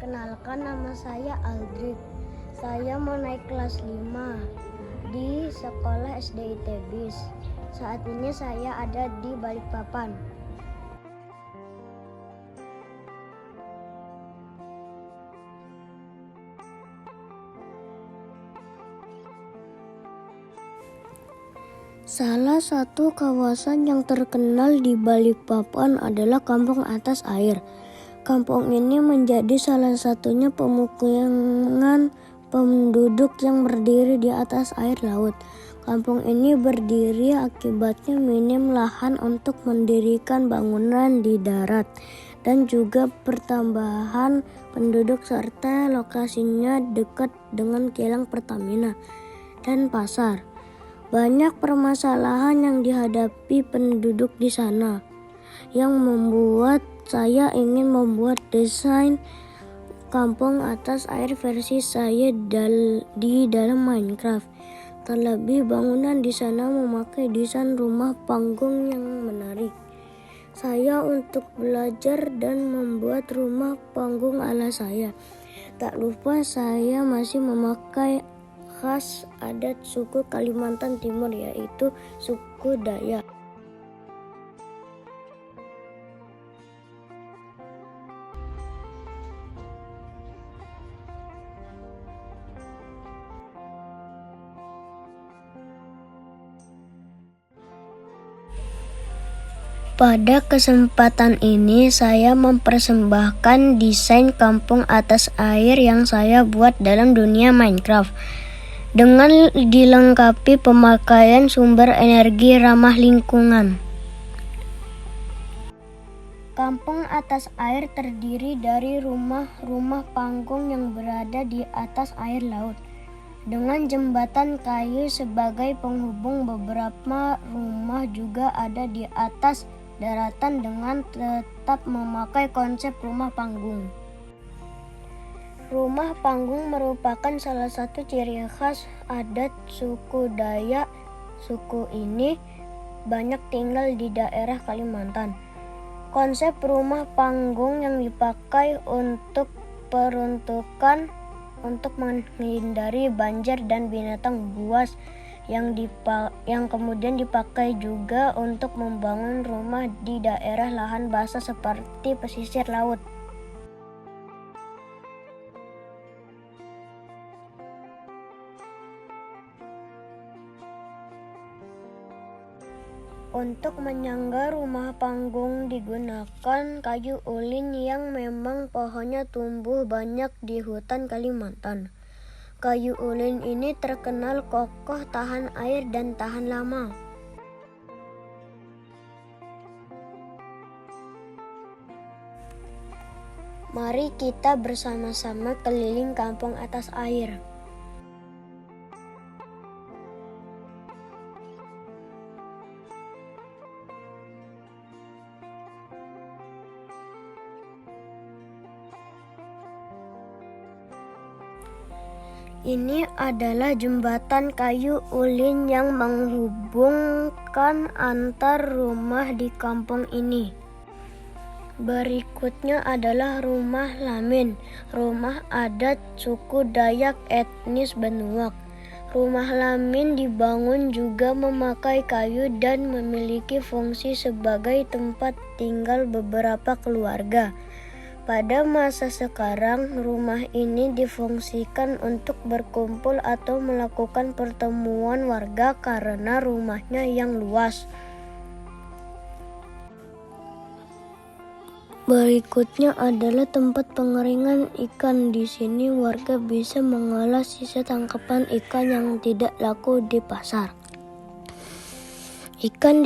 Perkenalkan, nama saya Aldrit. Saya mau naik kelas 5 di sekolah SD ITBIS. Saat ini saya ada di Balikpapan. Salah satu kawasan yang terkenal di Balikpapan adalah Kampung Atas Air. Kampung ini menjadi salah satunya pemukiman penduduk yang berdiri di atas air laut. Kampung ini berdiri akibatnya minim lahan untuk mendirikan bangunan di darat dan juga pertambahan penduduk serta lokasinya dekat dengan kilang Pertamina dan pasar. Banyak permasalahan yang dihadapi penduduk di sana yang membuat saya ingin membuat desain Kampung Atas Air versi saya di dalam Minecraft. Terlebih bangunan di sana memakai desain rumah panggung yang menarik. Saya untuk belajar dan membuat rumah panggung ala saya. Tak lupa saya masih memakai khas adat suku Kalimantan Timur, yaitu suku Dayak. Pada kesempatan ini saya mempersembahkan desain Kampung Atas Air yang saya buat dalam dunia Minecraft dengan dilengkapi pemakaian sumber energi ramah lingkungan. Kampung Atas Air terdiri dari rumah-rumah panggung yang berada di atas air laut dengan jembatan kayu sebagai penghubung. Beberapa rumah juga ada di atas daratan dengan tetap memakai konsep rumah panggung. Rumah panggung merupakan salah satu ciri khas adat suku Dayak. Suku ini banyak tinggal di daerah Kalimantan. Konsep rumah panggung yang dipakai untuk peruntukan untuk menghindari banjir dan binatang buas yang kemudian dipakai juga untuk membangun rumah di daerah lahan basah seperti pesisir laut. Untuk menyangga rumah panggung digunakan kayu ulin yang memang pohonnya tumbuh banyak di hutan Kalimantan. Kayu ulin ini terkenal kokoh, tahan air, dan tahan lama. Mari kita bersama-sama keliling Kampung Atas Air. Ini adalah jembatan kayu ulin yang menghubungkan antar rumah di kampung ini. Berikutnya adalah rumah Lamin, rumah adat suku Dayak etnis Benuak. Rumah Lamin dibangun juga memakai kayu dan memiliki fungsi sebagai tempat tinggal beberapa keluarga. Pada masa sekarang, rumah ini difungsikan untuk berkumpul atau melakukan pertemuan warga karena rumahnya yang luas. Berikutnya adalah tempat pengeringan ikan. Di sini warga bisa mengolah sisa tangkapan ikan yang tidak laku di pasar. Ikan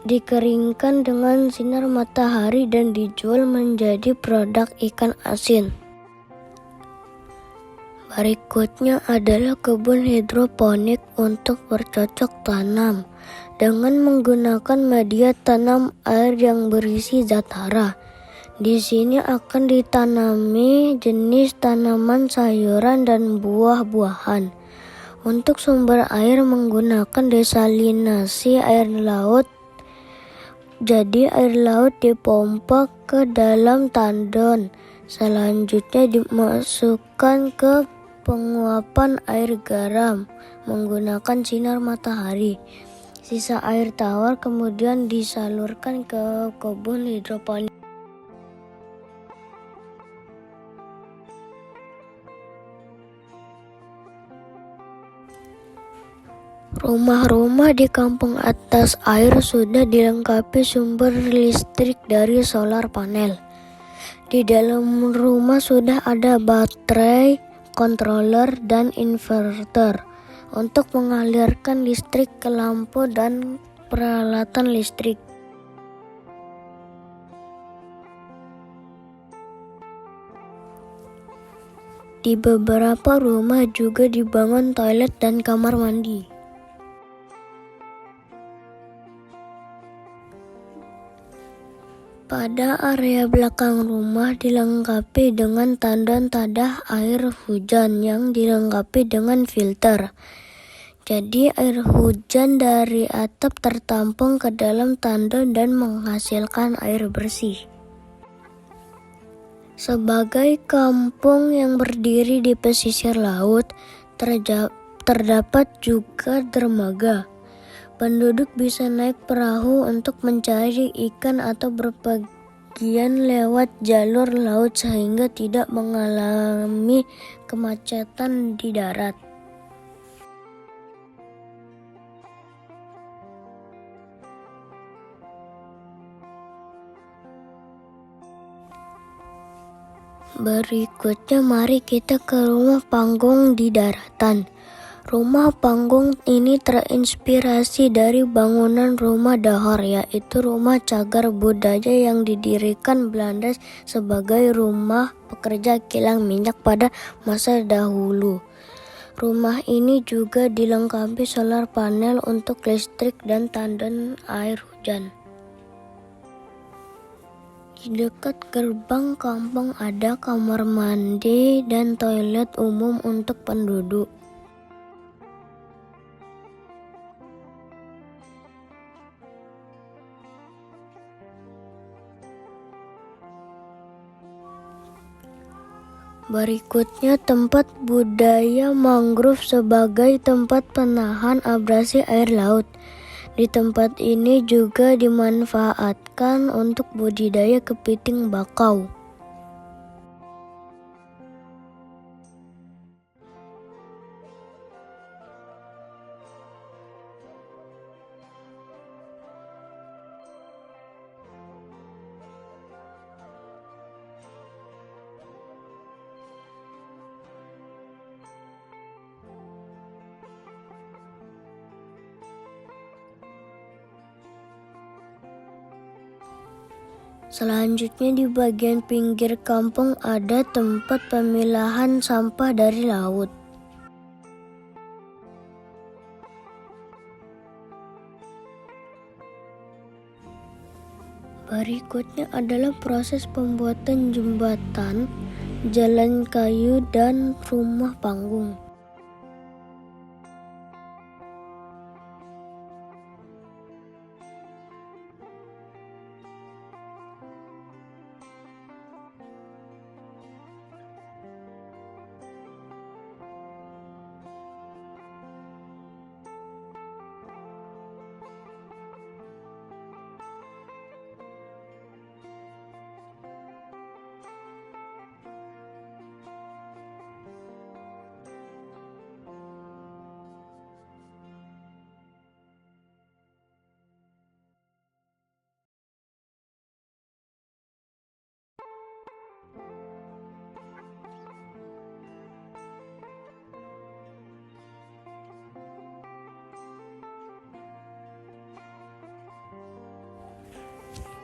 dikeringkan dengan sinar matahari dan dijual menjadi produk ikan asin. Berikutnya adalah kebun hidroponik untuk bercocok tanam dengan menggunakan media tanam air yang berisi zat hara. Di sini akan ditanami jenis tanaman sayuran dan buah-buahan. Untuk sumber air menggunakan desalinasi air laut. Jadi air laut dipompa ke dalam tandon Selanjutnya dimasukkan ke penguapan air garam menggunakan sinar matahari. Sisa air tawar kemudian disalurkan ke kebun hidroponik. Rumah-rumah di kampung atas air sudah dilengkapi sumber listrik dari solar panel. Di dalam rumah sudah ada baterai, controller, dan inverter untuk mengalirkan listrik ke lampu dan peralatan listrik. Di beberapa rumah juga dibangun toilet dan kamar mandi. Pada area belakang rumah dilengkapi dengan tandan tadah air hujan yang dilengkapi dengan filter. Jadi air hujan dari atap tertampung ke dalam tandan dan menghasilkan air bersih. Sebagai kampung yang berdiri di pesisir laut, terdapat juga dermaga. Penduduk bisa naik perahu untuk mencari ikan atau berpergian lewat jalur laut sehingga tidak mengalami kemacetan di darat. Berikutnya mari kita ke rumah panggung di daratan. Rumah panggung ini terinspirasi dari bangunan rumah Dahor, yaitu rumah cagar budaya yang didirikan Belanda sebagai rumah pekerja kilang minyak pada masa dahulu. Rumah ini juga dilengkapi solar panel untuk listrik dan tandan air hujan. Di dekat gerbang kampung ada kamar mandi dan toilet umum untuk penduduk. Berikutnya tempat budaya mangrove sebagai tempat penahan abrasi air laut. Di tempat ini juga dimanfaatkan untuk budidaya kepiting bakau. Selanjutnya di bagian pinggir kampung ada tempat pemilahan sampah dari laut. Berikutnya adalah proses pembuatan jembatan, jalan kayu, dan rumah panggung.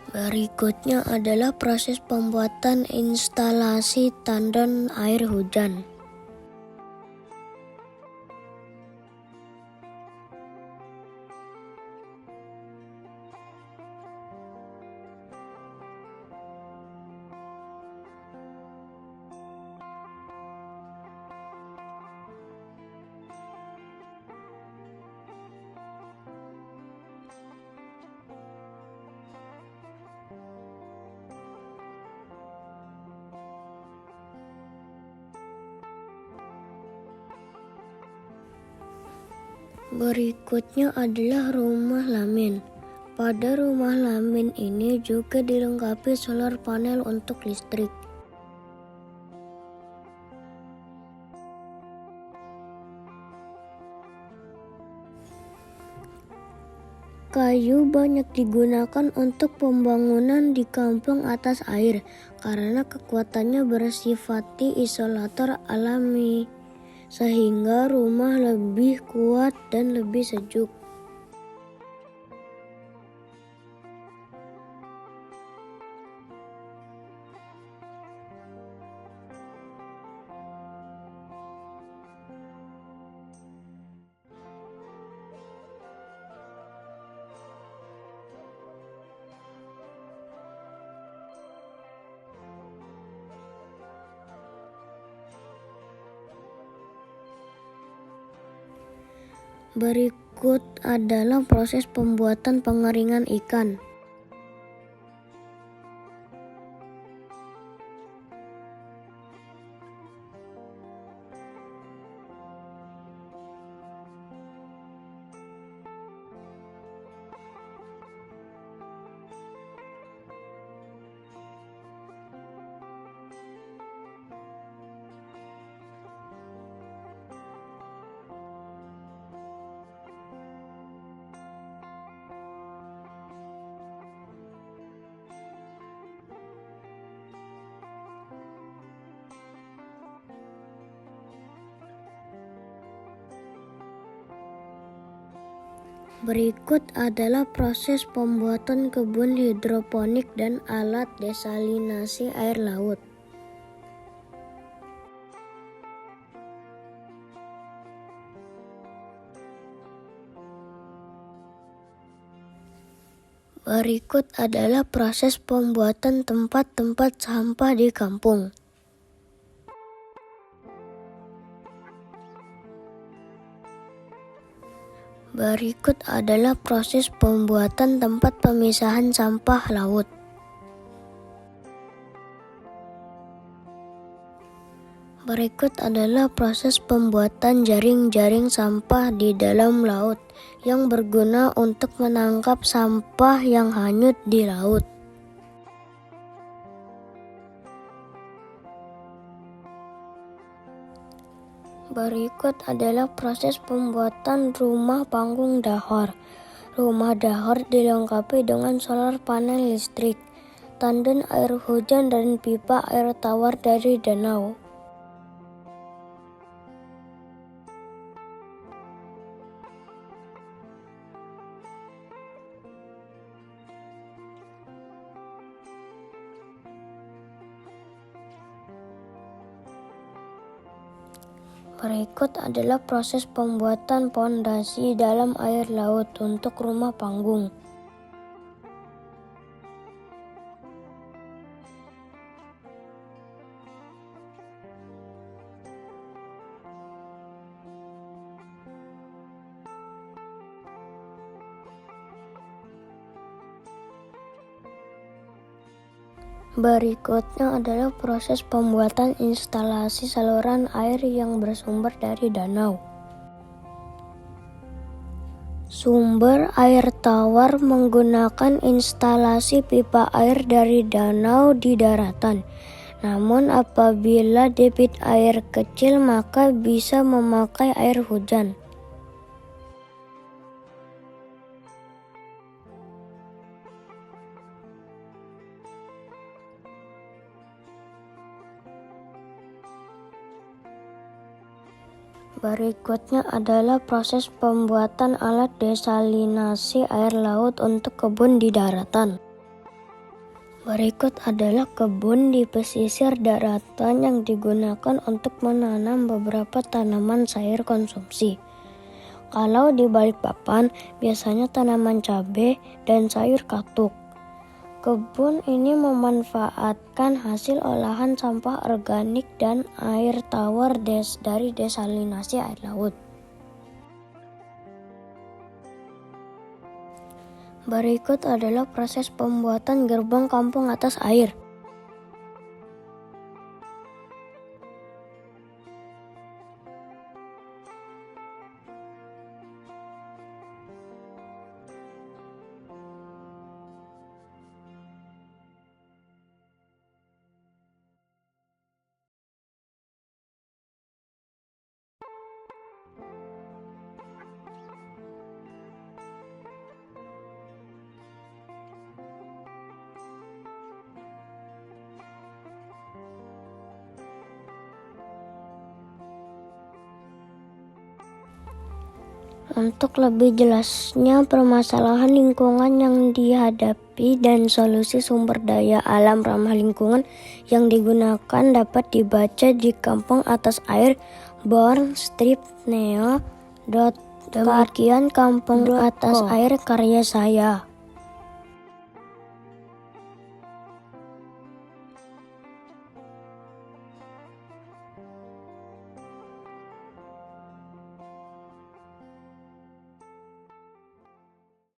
Berikutnya adalah proses pembuatan instalasi tandan air hujan. Berikutnya adalah rumah lamin. Pada rumah lamin ini juga dilengkapi solar panel untuk listrik. Kayu banyak digunakan untuk pembangunan di kampung atas air karena kekuatannya bersifati isolator alami, sehingga rumah lebih kuat dan lebih sejuk. Berikut adalah proses pembuatan pengeringan ikan. Berikut adalah proses pembuatan kebun hidroponik dan alat desalinasi air laut. Berikut adalah proses pembuatan tempat-tempat sampah di kampung. Berikut adalah proses pembuatan tempat pemisahan sampah laut. Berikut adalah proses pembuatan jaring-jaring sampah di dalam laut yang berguna untuk menangkap sampah yang hanyut di laut. Berikut adalah proses pembuatan rumah panggung dahor. Rumah dahor dilengkapi dengan solar panel listrik, tandon air hujan, dan pipa air tawar dari danau. Berikut adalah proses pembuatan pondasi dalam air laut untuk rumah panggung. Berikutnya adalah proses pembuatan instalasi saluran air yang bersumber dari danau. Sumber air tawar menggunakan instalasi pipa air dari danau di daratan. Namun apabila debit air kecil maka bisa memakai air hujan. Berikutnya adalah proses pembuatan alat desalinasi air laut untuk kebun di daratan. Berikut adalah kebun di pesisir daratan yang digunakan untuk menanam beberapa tanaman sayur konsumsi. Kalau di Balikpapan, biasanya tanaman cabai dan sayur katuk. Kebun ini memanfaatkan hasil olahan sampah organik dan air tawar dari desalinasi air laut. Berikut adalah proses pembuatan gerbang kampung atas air. Untuk lebih jelasnya permasalahan lingkungan yang dihadapi dan solusi sumber daya alam ramah lingkungan yang digunakan dapat dibaca di Kampung Atas Air bornstripneo.com. Demikian Kampung Atas Air karya saya.